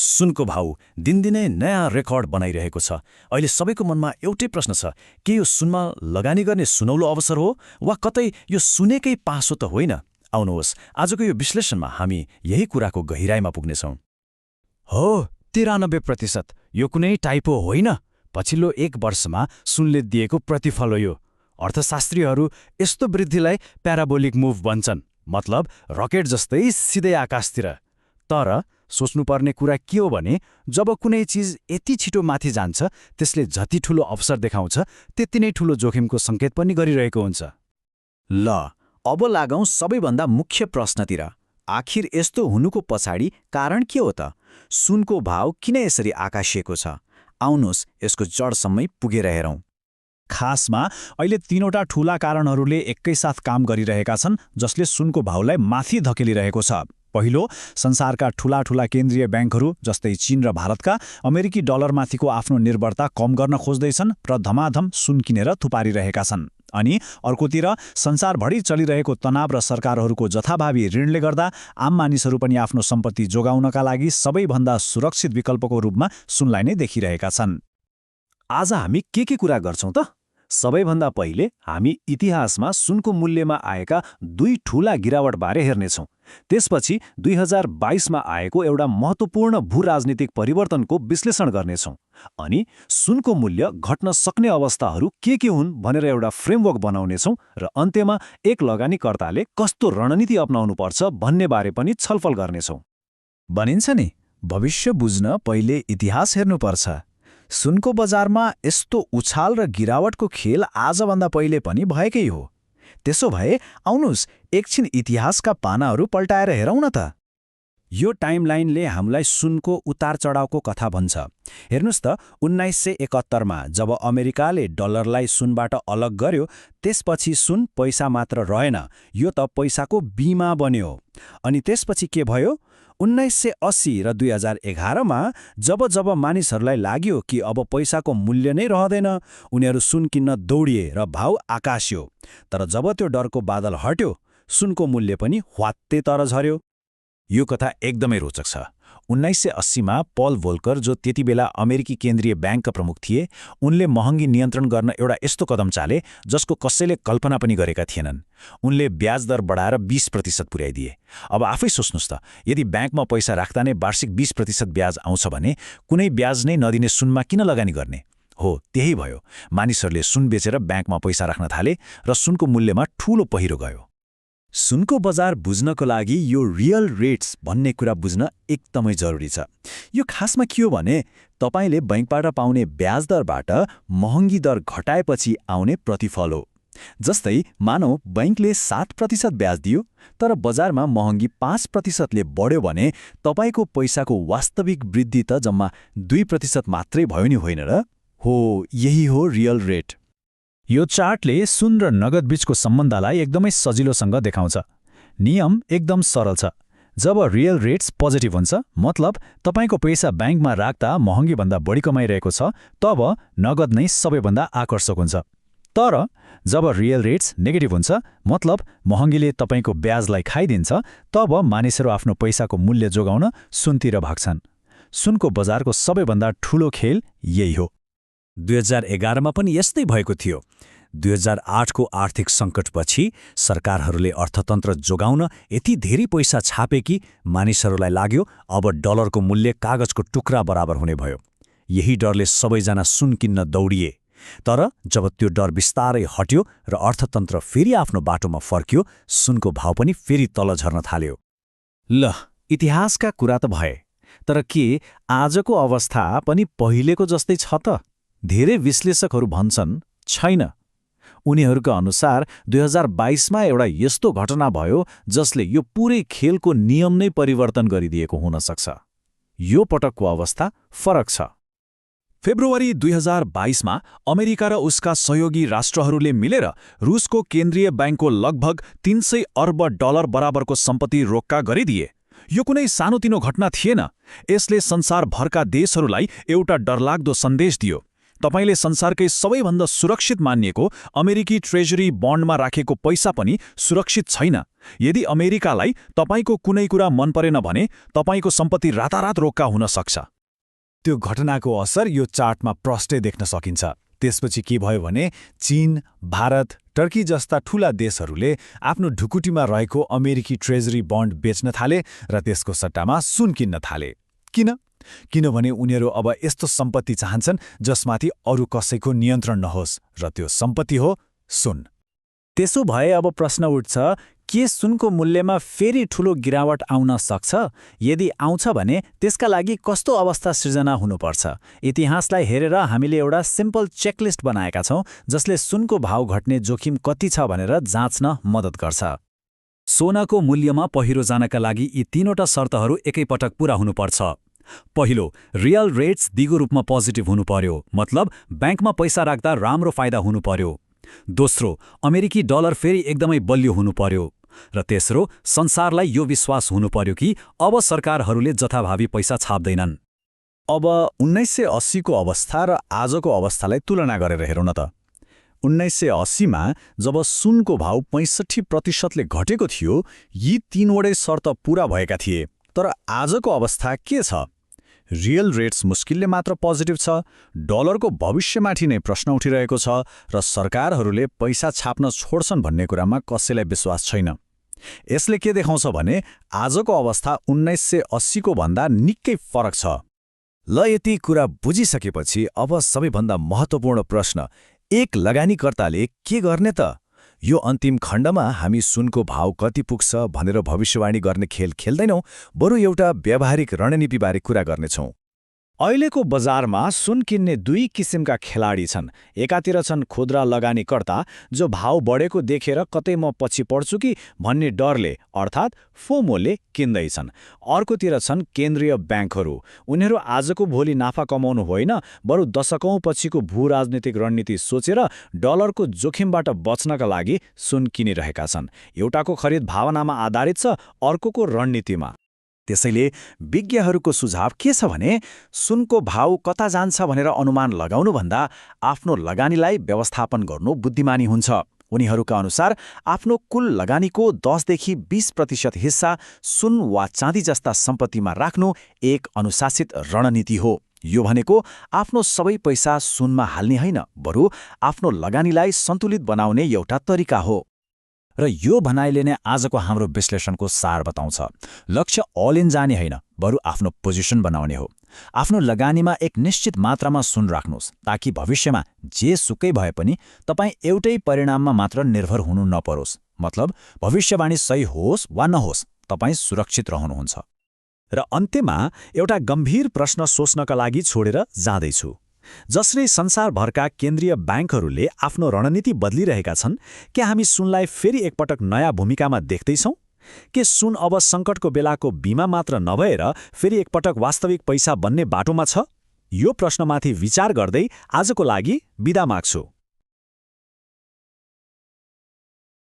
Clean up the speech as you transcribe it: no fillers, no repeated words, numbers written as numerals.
सुनको भाउ दिनदिनै नयाँ रेकर्ड बनाइरहेको छ। अहिले सबैको मनमा एउटै प्रश्न छ, के यो सुनमा लगानी गर्ने सुनौलो अवसर हो वा कतै यो सुनेकै पासो त होइन? आउनुहोस्, आजको यो विश्लेषणमा हामी यही कुराको गहिराइमा पुग्नेछौँ। हो, 93%। यो कुनै टाइपो होइन। पछिल्लो 1 वर्षमा सुनले दिएको प्रतिफल हो यो। अर्थशास्त्रीहरू यस्तो वृद्धिलाई प्याराबोलिक मुभ भन्छन्, मतलब रकेट जस्तै सिधै आकाशतिर। तर सोच्नुपर्ने कुरा के हो भने, जब कुनै चिज यति छिटो माथि जान्छ, त्यसले जति ठूलो अवसर देखाउँछ त्यति नै ठूलो जोखिमको सङ्केत पनि गरिरहेको हुन्छ। ल, अब लागौँ सबैभन्दा मुख्य प्रश्नतिर। आखिर यस्तो हुनुको पछाडि कारण के हो त? सुनको भाव किन यसरी आकाशिएको छ? आउनुहोस् यसको जडसम्मै पुगेर हेरौँ। खासमा अहिले 3वटा ठूला कारणहरूले एकैसाथ काम गरिरहेका छन्, जसले सुनको भावलाई माथि धकेलिरहेको छ। पहिलो, संसारका ठूला केन्द्रीय ब्याङ्कहरू जस्तै चीन र भारतका अमेरिकी डलरमाथिको आफ्नो निर्भरता कम गर्न खोज्दैछन् र धमाधम सुन किनेर थुपारिरहेका छन्। अनि अर्कोतिर संसारभरि चलिरहेको तनाव र सरकारहरूको जथाभावी ऋणले गर्दा आम मानिसहरू पनि आफ्नो सम्पत्ति जोगाउनका लागि सबैभन्दा सुरक्षित विकल्पको रूपमा सुनलाई नै देखिरहेका छन्। आज हामी के कुरा गर्छौँ त? सबैभन्दा पहिले हामी इतिहासमा सुनको मूल्यमा आएका 2 ठूला गिरावटबारे हेर्नेछौँ। त्यसपछि 2022मा आएको एउटा महत्त्वपूर्ण भूराजनीतिक परिवर्तनको विश्लेषण गर्नेछौँ। अनि सुनको मूल्य घट्न सक्ने अवस्थाहरू के हुन् भनेर एउटा फ्रेमवर्क बनाउनेछौँ र अन्त्यमा एक लगानीकर्ताले कस्तो रणनीति अपनाउनुपर्छ भन्ने बारे पनि छलफल गर्नेछौँ। भनिन्छ नि, भविष्य बुझ्न पहिले इतिहास हेर्नुपर्छ। सुनको बजारमा यस्तो उछाल र गिरावटको खेल आजभन्दा पहिले पनि भएकै हो। त्यसो भए आउनुहोस् एकछिन इतिहासका पानाहरू पल्टाएर हेरौँ न त। यो टाइमलाइनले हामीलाई सुनको उतार चढावको कथा भन्छ। हेर्नुस् त, 1971मा जब अमेरिकाले डलरलाई सुनबाट अलग गर्यो, त्यसपछि सुन पैसा मात्र रहेन, यो त पैसाको बीमा बन्यो। अनि त्यसपछि के भयो? 1980 र 2011मा जब मानिसहरूलाई लाग्यो कि अब पैसाको मूल्य नै रहँदैन, उनीहरू सुन किन्न दौडिए र भाव आकाशियो। तर जब त्यो डरको बादल हट्यो, सुनको मूल्य पनि ह्वात्तै तर झर्यो। यो कथा एकदमै रोचक छ। 1980मा पल भोल्कर, जो त्यतिबेला अमेरिकी केन्द्रीय ब्याङ्कका प्रमुख थिए, उनले महँगी नियन्त्रण गर्न एउटा यस्तो कदम चाले जसको कसैले कल्पना पनि गरेका थिएनन्। उनले ब्याज दर बढाएर 20% पुर्याइदिए। अब आफै सोच्नुहोस् त, यदि ब्याङ्कमा पैसा राख्दा नै वार्षिक 20% ब्याज आउँछ भने कुनै ब्याज नै नदिने सुनमा किन लगानी गर्ने? हो, त्यही भयो। मानिसहरूले सुन बेचेर ब्याङ्कमा पैसा राख्न थाले र सुनको मूल्यमा ठूलो पहिरो गयो। सुनको बजार बुझ्नको लागि यो रियल रेट्स भन्ने कुरा बुझ्न एकदमै जरुरी छ। यो खासमा के हो भने, तपाईले बैंकबाट पाउने ब्याज दरबाट महँगी दर घटाएपछि आउने प्रतिफल हो। जस्तै मानौ बैंकले 7% ब्याज दियो, तर बजारमा महँगी 5%ले बढ्यो भने तपाईको पैसाको वास्तविक वृद्धि त जम्मा 2% मात्रै भयो नि, होइन र? हो, यही हो रियल रेट। यो चार्टले सुन र नगद बीचको सम्बन्धलाई एकदमै सजिलोसँग देखाउँछ। नियम एकदम सरल छ। जब रियल रेट्स पोजिटिभ हुन्छ, मतलब तपाईको पैसा ब्याङ्कमा राख्दा महँगीभन्दा बढी कमाइरहेको छ, तब नगद नै सबैभन्दा आकर्षक हुन्छ। तर जब रियल रेट्स नेगेटिभ हुन्छ, मतलब महँगीले तपाईको ब्याजलाई खाइदिन्छ, तब मानिसहरू आफ्नो पैसाको मूल्य जोगाउन सुनतिर भाग्छन्। सुनको बजारको सबैभन्दा ठूलो खेल यही हो। 2011मा पनि यस्तै भएको थियो। 2008को आर्थिक सङ्कटपछि सरकारहरूले अर्थतन्त्र जोगाउन यति धेरै पैसा छापे कि मानिसहरूलाई लाग्यो अब डलरको मूल्य कागजको टुक्रा बराबर हुने भयो। यही डरले सबैजना सुन किन्न दौडिए। तर जब त्यो डर बिस्तारै हट्यो र अर्थतन्त्र फेरि आफ्नो बाटोमा फर्क्यो, सुनको भाव पनि फेरि तल झर्न थाल्यो। ल, इतिहासका कुरा त भए, तर के आजको अवस्था पनि पहिलेको जस्तै छ त? धेरै विश्लेषकहरू भन्छन् छैन। उनीहरूका अनुसार 2022मा एउटा यस्तो घटना भयो जसले यो पुरै खेलको नियम नै परिवर्तन गरिदिएको हुन सक्छ। यो पटकको अवस्था फरक छ। फेब्रुअरी 2022मा अमेरिका र उसका सहयोगी राष्ट्रहरूले मिलेर रुसको केन्द्रीय ब्याङ्कको लगभग 300 अर्ब डलर बराबरको सम्पत्ति रोक्का गरिदिए। यो कुनै सानोतिनो घटना थिएन। यसले संसारभरका देशहरूलाई एउटा डरलाग्दो सन्देश दियो। तपाईँले संसारकै सबैभन्दा सुरक्षित मानिएको अमेरिकी ट्रेजरी बन्डमा राखेको पैसा पनि सुरक्षित छैन। यदि अमेरिकालाई तपाईँको कुनै कुरा मन परेन भने तपाईँको सम्पत्ति रातारात रोक्का हुन सक्छ। त्यो घटनाको असर यो चार्टमा प्रष्टै देख्न सकिन्छ। त्यसपछि के भयो भने चीन, भारत, टर्की जस्ता ठूला देशहरूले आफ्नो ढुकुटीमा रहेको अमेरिकी ट्रेजरी बन्ड बेच्न थाले र त्यसको सट्टामा सुन किन्न थाले। किन? किनभने उनीहरू अब यस्तो सम्पत्ति चाहन्छन् जसमाथि अरू कसैको नियन्त्रण नहोस्, र त्यो सम्पत्ति हो सुन। त्यसो भए अब प्रश्न उठ्छ, के सुनको मूल्यमा फेरि ठूलो गिरावट आउन सक्छ? यदि आउँछ भने त्यसका लागि कस्तो अवस्था सृजना हुनुपर्छ? इतिहासलाई हेरेर हामीले एउटा सिम्पल चेकलिस्ट बनाएका छौं जसले सुनको भाव घट्ने जोखिम कति छ भनेर जाँच्न मद्दत गर्छ। सोनाको मूल्यमा पहिरो जानका लागि यी तीनवटा शर्तहरू एकैपटक पूरा हुनुपर्छ। पहिलो, रियल रेट्स दिगो रूपमा पोजिटिभ हुनु पर्यो, मतलब ब्याङ्कमा पैसा राख्दा राम्रो फाइदा हुनु पर्यो। दोस्रो, अमेरिकी डलर फेरि एकदमै बलियो हुनु पर्यो। र तेस्रो, संसारलाई यो विश्वास हुनु पर्यो कि अब सरकारहरूले जथाभावी पैसा छाप्दैनन्। अब 1980 को अवस्था र आजको अवस्थालाई तुलना गरेर हेरौँ न त। 1980मा जब सुनको भाव 65% घटेको थियो, यी तीनवटै शर्त पूरा भएका थिए। तर आजको अवस्था के छ? रियल रेट्स मुस्किलले मात्र पोजिटिभ छ, डलरको भविष्यमाथि नै प्रश्न उठिरहेको छ, र सरकारहरूले पैसा छाप्न छोड्छन् भन्ने कुरामा कसैलाई विश्वास छैन। यसले के देखाउँछ भने आजको अवस्था 1980 को भन्दा निकै फरक छ। ल, यति कुरा बुझिसकेपछि अब सबैभन्दा महत्त्वपूर्ण प्रश्न, एक लगानीकर्ताले के गर्ने त? यो अन्तिम खण्डमा हामी सुनको भाव कति पुग्छ भनेर भविष्यवाणी गर्ने खेल खेल्दैनौँ, बरु एउटा व्यावहारिक रणनीतिबारे कुरा गर्नेछौँ। अहिलेको बजारमा सुन किन्ने दुई किसिमका खेलाडी छन्। एकातिर छन् खुद्रा लगानीकर्ता जो भाव बढेको देखेर कतै म पछि पड्छु कि भन्ने डरले अर्थात् फोमोले किन्दैछन्। अर्कोतिर छन् केन्द्रीय ब्याङ्कहरू। उनीहरू आजको भोलि नाफा कमाउनु होइन, बरु दशकौं पछिको भू राजनीतिक रणनीति सोचेर डलरको जोखिमबाट बच्नका लागि सुन किनिरहेका छन्। एउटाको खरिद भावनामा आधारित छ, अर्कोको रणनीतिमा। त्यसैले विज्ञहरूको सुझाव के छ भने सुनको भाव कता जान्छ भनेर अनुमान लगाउनुभन्दा आफ्नो लगानीलाई व्यवस्थापन गर्नु बुद्धिमानी हुन्छ। उनीहरूका अनुसार आफ्नो कुल लगानीको 10 देखि 20% हिस्सा सुन वा चाँदी जस्ता सम्पत्तिमा राख्नु एक अनुशासित रणनीति हो। यो भनेको आफ्नो सबै पैसा सुनमा हाल्ने होइन, बरु आफ्नो लगानीलाई सन्तुलित बनाउने एउटा तरिका हो। र यो भनाइले नै आजको हाम्रो विश्लेषणको सार बताउँछ। लक्ष्य अल इन जाने होइन, बरु आफ्नो पोजिसन बनाउने हो। आफ्नो लगानीमा एक निश्चित मात्रामा सुन राख्नुहोस्, ताकि भविष्यमा जे सुकै भए पनि तपाईँ एउटै परिणाममा मात्र निर्भर हुनु नपरोस्। मतलब भविष्यवाणी सही होस् वा नहोस्, तपाईँ सुरक्षित रहनुहुन्छ। र अन्त्यमा एउटा गम्भीर प्रश्न सोच्नका लागि छोडेर जाँदैछु। जसले संसारभरका केन्द्रीय ब्याङ्कहरूले आफ्नो रणनीति बदलिरहेका छन्, के हामी सुनलाई फेरि एकपटक नयाँ भूमिकामा देख्दैछौँ? के सुन अब सङ्कटको बेलाको बीमा मात्र नभएर फेरि एकपटक वास्तविक पैसा बन्ने बाटोमा छ? यो प्रश्नमाथि विचार गर्दै आजको लागि बिदा माग्छु।